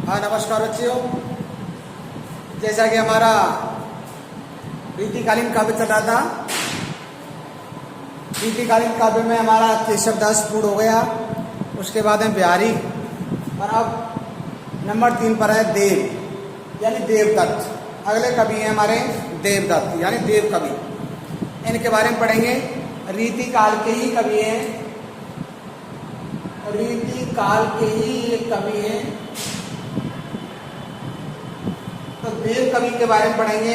हाँ नमस्कार बच्चों। जैसा कि हमारा रीतिकालीन काव्य चल रहा था, रीतिकालीन काव्य में हमारा केशवदास पूर्ण हो गया, उसके बाद में बिहारी, और अब नंबर 3 पर है देव यानी देवदत्त। अगले कवि हैं हमारे देवदत्त यानी देव कवि। इनके बारे में पढ़ेंगे। रीतिकाल के ही कवि हैं, रीतिकाल के ही ये कवि हैं। तो देव कवि के बारे में पढ़ेंगे।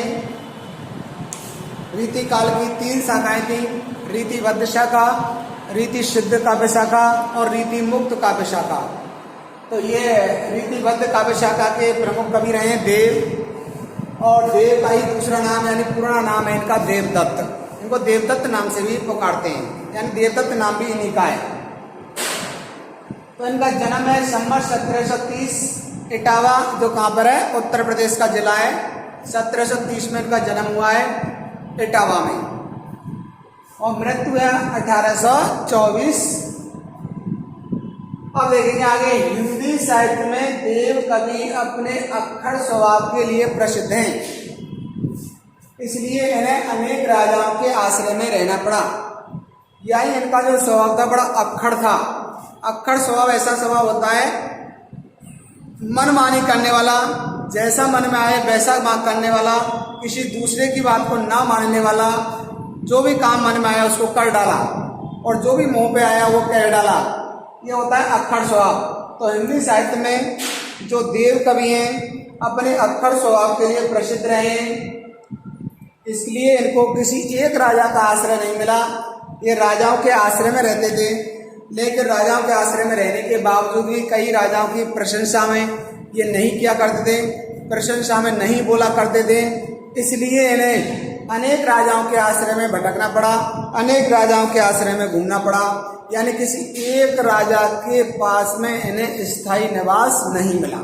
रीतिकाल की 3 शाखाएं थी, रीतिबद्ध शाखा, रीति सिद्ध काव्य शाखा और रीति मुक्त काव्य शाखा। तो ये रीतिबद्ध काव्य शाखा के प्रमुख कवि रहे हैं देव, और देव का ही दूसरा नाम यानी पुराना नाम है इनका देवदत्त। इनको देवदत्त नाम से भी पुकारते हैं, यानी देवदत्त नाम भी इन्हीं का है। तो इनका जन्म है संवत 1730 इटावा, जो कहाँ पर है, उत्तर प्रदेश का जिला है। 1730 में इनका जन्म हुआ है इटावा में, और मृत्यु है 1824। अब देखेंगे आगे। हिंदी साहित्य में देव कवि अपने अक्खड़ स्वभाव के लिए प्रसिद्ध हैं, इसलिए इन्हें अनेक राजाओं के आश्रय में रहना पड़ा। यानी इनका जो स्वभाव था बड़ा अक्खड़ था। अक्खड़ स्वभाव ऐसा स्वभाव होता है, मनमानी करने वाला, जैसा मन में आए वैसा करने वाला, किसी दूसरे की बात को ना मानने वाला, जो भी काम मन में आया उसको कर डाला, और जो भी मुंह पे आया वो कह डाला। ये होता है अक्खड़ स्वभाव। तो हिंदी साहित्य में जो देव कवि हैं अपने अक्खड़ स्वभाव के लिए प्रसिद्ध रहे हैं, इसलिए इनको किसी एक राजा का आश्रय नहीं मिला। ये राजाओं के आश्रय में रहते थे, लेकिन राजाओं के आश्रय में रहने के बावजूद भी कई राजाओं की प्रशंसा में ये नहीं किया करते थे, प्रशंसा में नहीं बोला करते थे। इसलिए इन्हें अनेक राजाओं के आश्रय में भटकना पड़ा, अनेक राजाओं के आश्रय में घूमना पड़ा। यानी किसी एक राजा के पास में इन्हें स्थायी निवास नहीं मिला।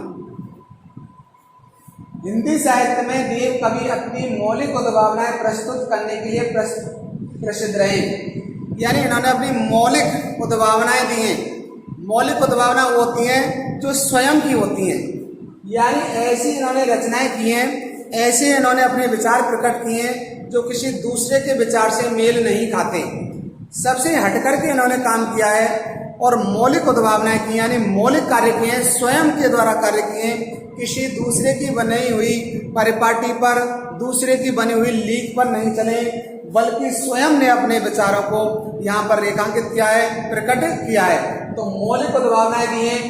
हिंदी साहित्य में देव कवि अपनी मौलिक उद्भावनाएं प्रस्तुत करने के लिए प्रसिद्ध रहे। यानी इन्होंने अपनी मौलिक उद्भावनाएं दी हैं। मौलिक उद्भावना वो होती हैं जो स्वयं की होती हैं, यानी ऐसी इन्होंने रचनाएं की हैं, ऐसे इन्होंने अपने विचार प्रकट किए हैं जो किसी दूसरे के विचार से मेल नहीं खाते। सबसे हटकर के इन्होंने काम किया है और मौलिक उद्भावनाएं की, यानी मौलिक कार्य किए हैं, स्वयं के द्वारा कार्य किए हैं। किसी दूसरे की बनाई हुई परिपाटी पर, दूसरे की बनी हुई लीक पर नहीं चले, बल्कि स्वयं ने अपने विचारों को यहाँ पर रेखांकित किया है, प्रकट किया है। तो मौलिक उद्भावनाएं दी हैं,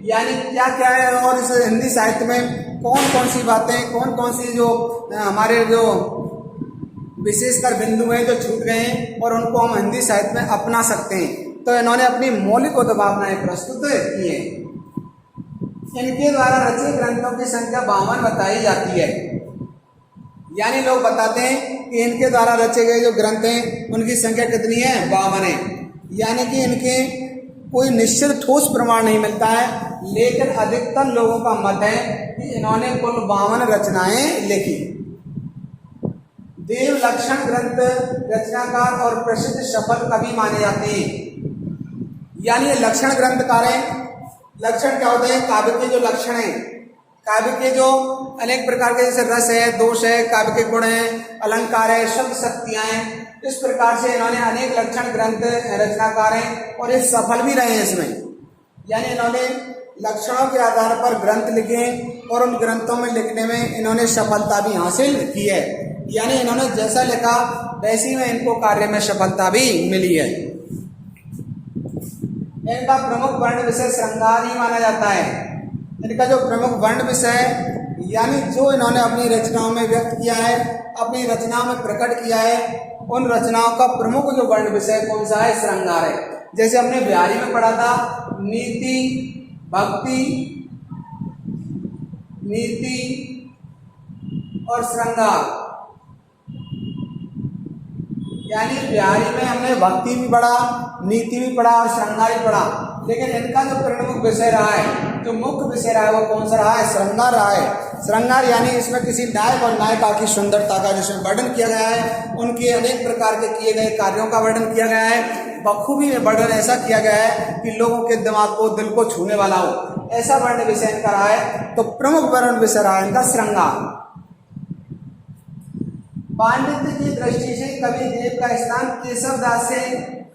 यानी क्या क्या है, और इस हिंदी साहित्य में कौन कौन सी बातें, कौन कौन सी जो हमारे जो विशेषकर बिंदु हैं जो छूट गए हैं और उनको हम हिंदी साहित्य में अपना सकते हैं। तो इन्होंने अपनी मौलिक उद्भावनाएं प्रस्तुत की हैं। इनके द्वारा रचित ग्रंथों की संख्या 52 बताई जाती है। यानी लोग बताते हैं कि इनके द्वारा रचे गए जो ग्रंथ हैं उनकी संख्या कितनी है, 52 है। यानी कि इनके कोई निश्चित ठोस प्रमाण नहीं मिलता है, लेकिन अधिकतर लोगों का मत है कि इन्होंने कुल 52 रचनाएं लिखी। देव लक्षण ग्रंथ रचनाकार और प्रसिद्ध सफल कवि माने जाते हैं। यानी ये लक्षण ग्रंथकार हैं। लक्षण क्या होते हैं, काव्य के जो लक्षण हैं, काव्य के जो अनेक प्रकार के, जैसे रस है, दोष है, काव्य के गुण हैं, अलंकार है, शब्द शक्तियां हैं, इस प्रकार से इन्होंने अनेक लक्षण ग्रंथ रचनाकार हैं और ये सफल भी रहे हैं इसमें। यानी इन्होंने लक्षणों के आधार पर ग्रंथ लिखे और उन ग्रंथों में लिखने में इन्होंने सफलता भी हासिल की है। यानी इन्होंने जैसा लिखा वैसी में इनको कार्य में सफलता भी मिली है। इनका प्रमुख वर्ण विषय श्रृंगार ही माना जाता है। इनका जो प्रमुख वर्ण विषय यानी जो इन्होंने अपनी रचनाओं में व्यक्त किया है, अपनी रचनाओं में प्रकट किया है, उन रचनाओं का प्रमुख जो वर्ण विषय कौन सा है, श्रृंगार है। जैसे हमने बिहारी में पढ़ा था, नीति, भक्ति, नीति और श्रृंगार। यानी बिहारी में हमने भक्ति भी पढ़ा, नीति भी पढ़ा और श्रृंगार भी पढ़ा, लेकिन इनका जो प्रमुख विषय रहा है, जो मुख्य विषय रहा है, वो कौन सा रहा है, श्रृंगार रहा है। श्रृंगार यानी इसमें किसी नायक और नायिका की सुंदरता का जिसमें वर्णन किया गया है, उनके अनेक प्रकार के किए गए कार्यों का वर्णन किया गया है। बखूबी में वर्णन ऐसा किया गया है कि लोगों के दिमाग को, दिल को छूने वाला हो। ऐसा वर्ण विषय इनका रहा है। तो प्रमुख वर्ण विषय रहा है इनका श्रृंगार। पांडित्य की दृष्टि से कवि देव का स्थान केशवदास से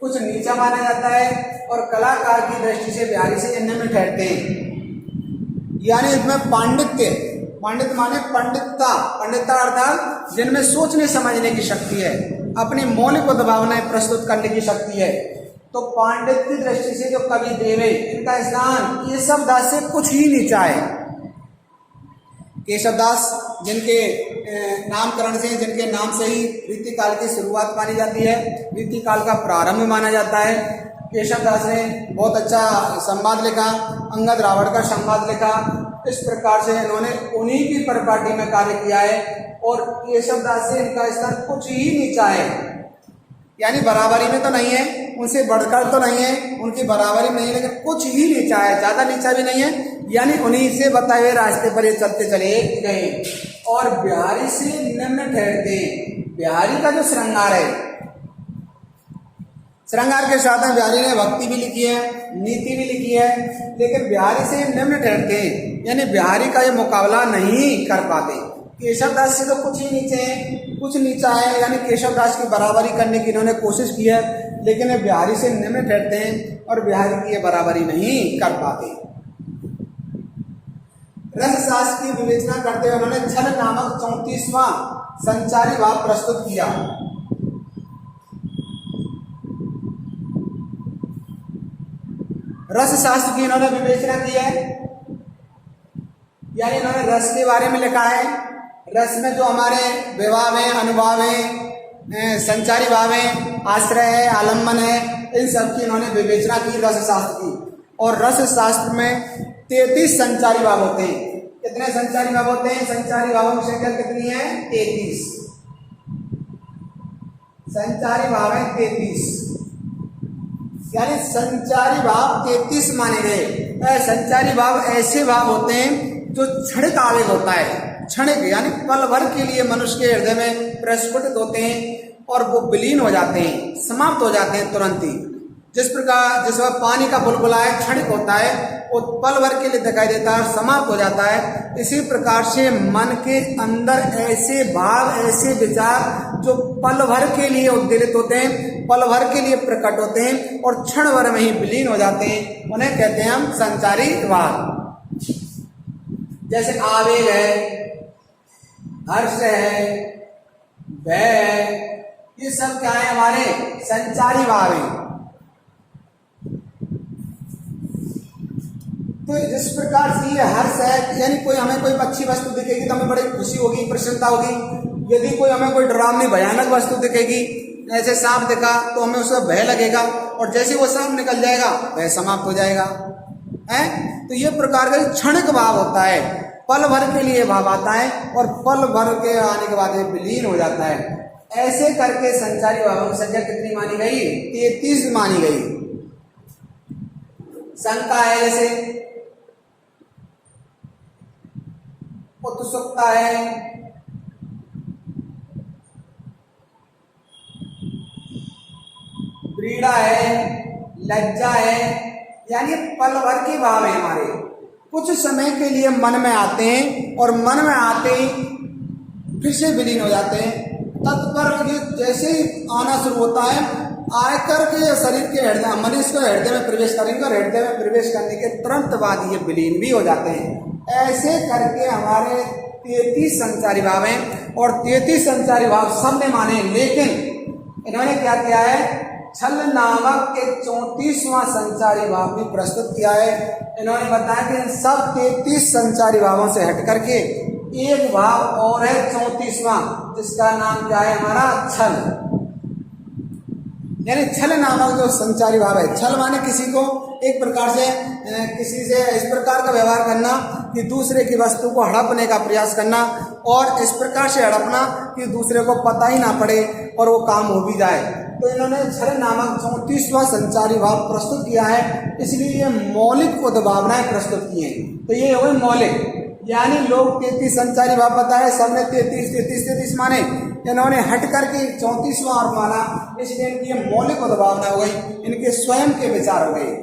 कुछ नीचा माना जाता है और कलाकार की दृष्टि से बिहारी से निम्न में ठहरते हैं। यानी इसमें पांडित्य, पांडित्य माने पंडितता, पंडितता अर्थात जिनमें सोचने समझने की शक्ति है, अपनी मौलिक उद्भावनाएं प्रस्तुत करने की शक्ति है। तो पांडित्य की दृष्टि से जो कवि देव है इनका स्थान केशवदास से कुछ ही नीचा है। केशवदास जिनके नामकरण से, जिनके नाम से ही रीतिकाल की शुरुआत मानी जाती है, रीतिकाल का प्रारंभ माना जाता है। केशवदास ने बहुत अच्छा संवाद लिखा, अंगद रावण का संवाद लिखा। इस प्रकार से इन्होंने उन्हीं की परिपाटी में कार्य किया है और केशवदास से इनका स्थान कुछ ही नीचा है। यानी बराबरी में तो नहीं है, उनसे बढ़कर तो नहीं है, उनकी बराबरी नहीं है, लेकिन कुछ ही नीचा है, ज्यादा नीचा भी नहीं है। यानी उन्हीं से बताए हुए रास्ते पर ये चलते चले गए और बिहारी से निम्न ठहरते। बिहारी का जो श्रृंगार है, श्रृंगार के साथ में बिहारी ने भक्ति भी लिखी है, नीति भी लिखी है, लेकिन बिहारी से निम्न ठहरते हैं। यानी बिहारी का ये मुकाबला नहीं कर पाते। केशवदास से तो कुछ ही नीचे है, कुछ नीचा है, यानी केशवदास की बराबरी करने की इन्होंने कोशिश की है, लेकिन ये बिहारी से निम्न ठहरते हैं और बिहारी की ये बराबरी नहीं कर पाते। रस शास्त्र की विवेचना करते हुए उन्होंने छल नामक 34वां संचारी भाव प्रस्तुत किया। रस शास्त्र की इन्होंने विवेचना की है, यानी इन्होंने रस के बारे में लिखा है। रस में जो हमारे विभाव है, अनुभाव है, संचारी भाव है, आश्रय है, आलम्बन है, इन सब की इन्होंने विवेचना की रस शास्त्र की। और रस शास्त्र में 33 संचारी भाव होते हैं। कितने संचारी भाव होते हैं? संचारी भावों की संख्या कितनी है? 33 संचारी भाव है, 33। यानी संचारी भाव 33 माने गए। संचारी भाव ऐसे भाव होते हैं जो क्षणिक आवेग होता है, क्षणिक यानी पल भर के लिए मनुष्य के हृदय में प्रस्फुटित होते हैं और वो विलीन हो जाते हैं, समाप्त हो जाते हैं तुरंत ही। जिस प्रकार जिस वक्त पानी का बुलबुला है, क्षणिक होता है, वो पल भर के लिए दिखाई देता है, समाप्त हो जाता है। इसी प्रकार से मन के अंदर ऐसे भाव, ऐसे विचार जो पल भर के लिए उद्दीलित होते हैं, पल भर के लिए प्रकट होते हैं और क्षण भर में ही विलीन हो जाते हैं, उन्हें कहते हैं हम संचारी भाव। जैसे आवेग है, हर्ष है, भय है, ये सब क्या है? हमारे संचारी भाव है। तो जिस प्रकार से ये हर्ष है, यानी कोई हमें कोई अच्छी वस्तु दिखेगी तो हमें बड़ी खुशी होगी, प्रसन्नता होगी। यदि कोई हमें कोई डरावनी भयानक वस्तु दिखेगी, ऐसे सांप दिखा तो हमें उसका भय लगेगा और जैसे वो सांप निकल जाएगा भय समाप्त हो जाएगा है। तो ये प्रकार का क्षणिक भाव होता है, पल भर के लिए भाव आता है और पल भर के आने के बाद विलीन हो जाता है। ऐसे करके संचारी भावों की संख्या कितनी मानी गई? 33 मानी गई। शंका है, जैसे उत्सुकता है, पीड़ा है, लज्जा है, यानी पल भर के भाव है हमारे, कुछ समय के लिए मन में आते हैं और मन में आते ही फिर से विलीन हो जाते हैं। तत्पर ये जैसे ही आना शुरू होता है, आकर के शरीर के हृदय, मनुष्य के हृदय में प्रवेश करेंगे और हृदय में प्रवेश करने के तुरंत बाद ये विलीन भी हो जाते हैं। ऐसे करके हमारे 33 संचारी भाव हैं और 33 संचारी भाव सबने माने, लेकिन इन्होंने क्या किया है? छल नामक एक 34वां संचारी भाव भी प्रस्तुत किया है। इन्होंने बताया कि इन सब 33 संचारी भावों से हट करके एक भाव और है 34वां, जिसका नाम क्या है? हमारा छल। यानी छल नामक जो संचारी भाव है, छल माने किसी को एक प्रकार से किसी से इस प्रकार का व्यवहार करना कि दूसरे की वस्तु को हड़पने का प्रयास करना और इस प्रकार से हड़पना कि दूसरे को पता ही ना पड़े और वो काम हो भी जाए। तो इन्होंने छल नामक 34वां संचारी भाव प्रस्तुत किया है, इसलिए ये मौलिक उद्भावनाएं प्रस्तुत की हैं। तो ये हुए मौलिक, यानी लोग 33 संचारी भाव बताए, सबने 33 माने, इन्होंने हट करके 34वां और माना, इसलिए इनकी ये मौलिक उद्भावना हो गई, इनके स्वयं के विचार हो गए।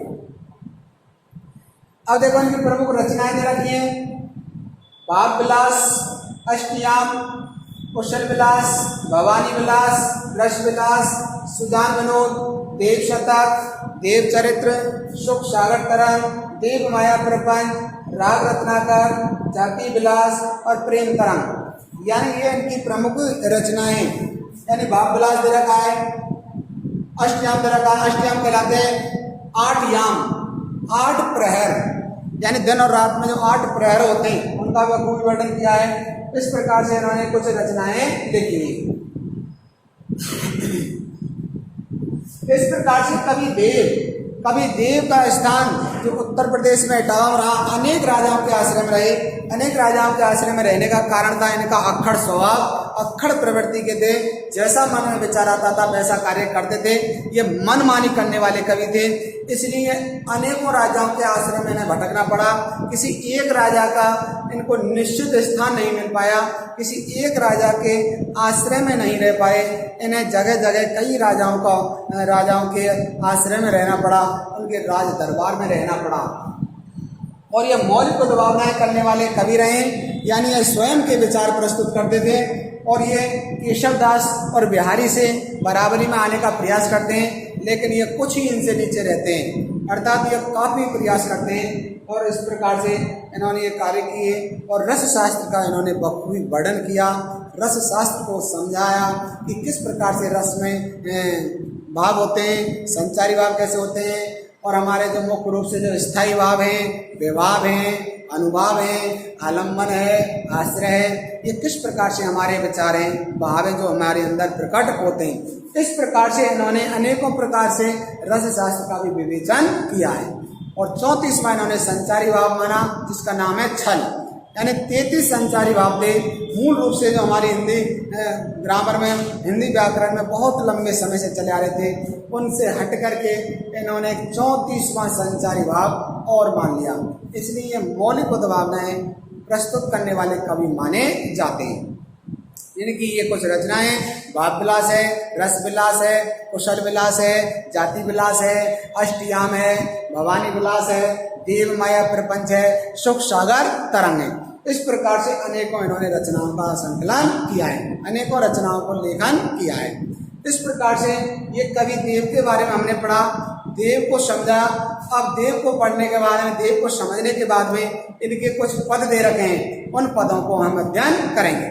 अब देखो इनकी प्रमुख रचनाएं दे रखी हैं। भाव विलास, अष्टयाम, कुशल विलास, भवानी विलास, रस विलास, सुजान विनोद, देव शतक, देव चरित्र, सुख सागर तरंग, देव माया प्रपंच, राग रत्नाकर, जाति विलास और प्रेम तरंग, यानी ये इनकी प्रमुख रचनाएं। यानी भाव विलास दे रखा है, अष्टयाम दे रखा है। अष्टयाम कहलाते हैं 8 याम, 8 प्रहर, यानी दिन और रात में जो 8 प्रहर होते हैं उनका बखूबी वर्णन किया है। इस प्रकार से इन्होंने कुछ रचनाएं लिखी हैं। इस प्रकार से कवि देव का स्थान जो उत्तर प्रदेश में इटावा रहा, अनेक राजाओं के आश्रय में रहे। अनेक राजाओं के आश्रय में रहने का कारण था इनका अक्खड़ स्वभाव, अक्खड़ प्रवृत्ति के थे। जैसा मन में विचार आता था वैसा कार्य करते थे। ये मनमानी करने वाले कवि थे, इसलिए अनेकों राजाओं के आश्रय में इन्हें भटकना पड़ा। किसी एक राजा का इनको निश्चित स्थान नहीं मिल पाया, किसी एक राजा के आश्रय में नहीं रह पाए। इन्हें जगह जगह कई राजाओं के आश्रय में रहना पड़ा, उनके राज दरबार में रहना पड़ा। और ये मौलिक उद्भावनाएं करने वाले कवि रहे, यानी ये स्वयं के विचार प्रस्तुत करते थे। और ये केशवदास और बिहारी से बराबरी में आने का प्रयास करते हैं, लेकिन ये कुछ ही इनसे नीचे रहते हैं, अर्थात ये काफ़ी प्रयास करते हैं। और इस प्रकार से इन्होंने ये कार्य किए और रस शास्त्र का इन्होंने बखूबी वर्णन किया। रस शास्त्र को समझाया कि किस प्रकार से रस में भाव होते हैं, संचारी भाव कैसे होते हैं, और हमारे जो मुख्य रूप से जो स्थायी भाव हैं, विभाव हैं, अनुभाव हैं, आलम्बन है, आश्रय है, ये किस प्रकार से हमारे विचार हैं, भाव हैं जो हमारे अंदर प्रकट होते हैं। इस प्रकार से इन्होंने अनेकों प्रकार से रस शास्त्र का भी विवेचन किया है। और 34वां इन्होंने संचारी भाव माना, जिसका नाम है छल। यानी 33 संचारी भाव थे। मूल रूप से जो हमारी हिंदी ग्रामर में, हिंदी व्याकरण में बहुत लंबे समय से चले आ रहे थे, उनसे हट करके इन्होंने 34वां संचारी भाव और मान लिया। इसलिए ये मौलिक उद्भावनाएं प्रस्तुत करने वाले कवि माने जाते हैं। इनकी ये कुछ रचनाएं भाव विलास है, रस विलास है, कुशल विलास है, जाति विलास है, अष्टयाम है, भवानी विलास है, देव माया प्रपंच है, सुख सागर तरंग है। इस प्रकार से अनेकों इन्होंने रचनाओं का संकलन किया है, अनेकों रचनाओं को लेखन किया है। इस प्रकार से ये कवि देव के बारे में हमने पढ़ा, देव को समझा। अब देव को पढ़ने के बाद में, देव को समझने के बाद में इनके कुछ पद दे रखे हैं, उन पदों को हम अध्ययन करेंगे।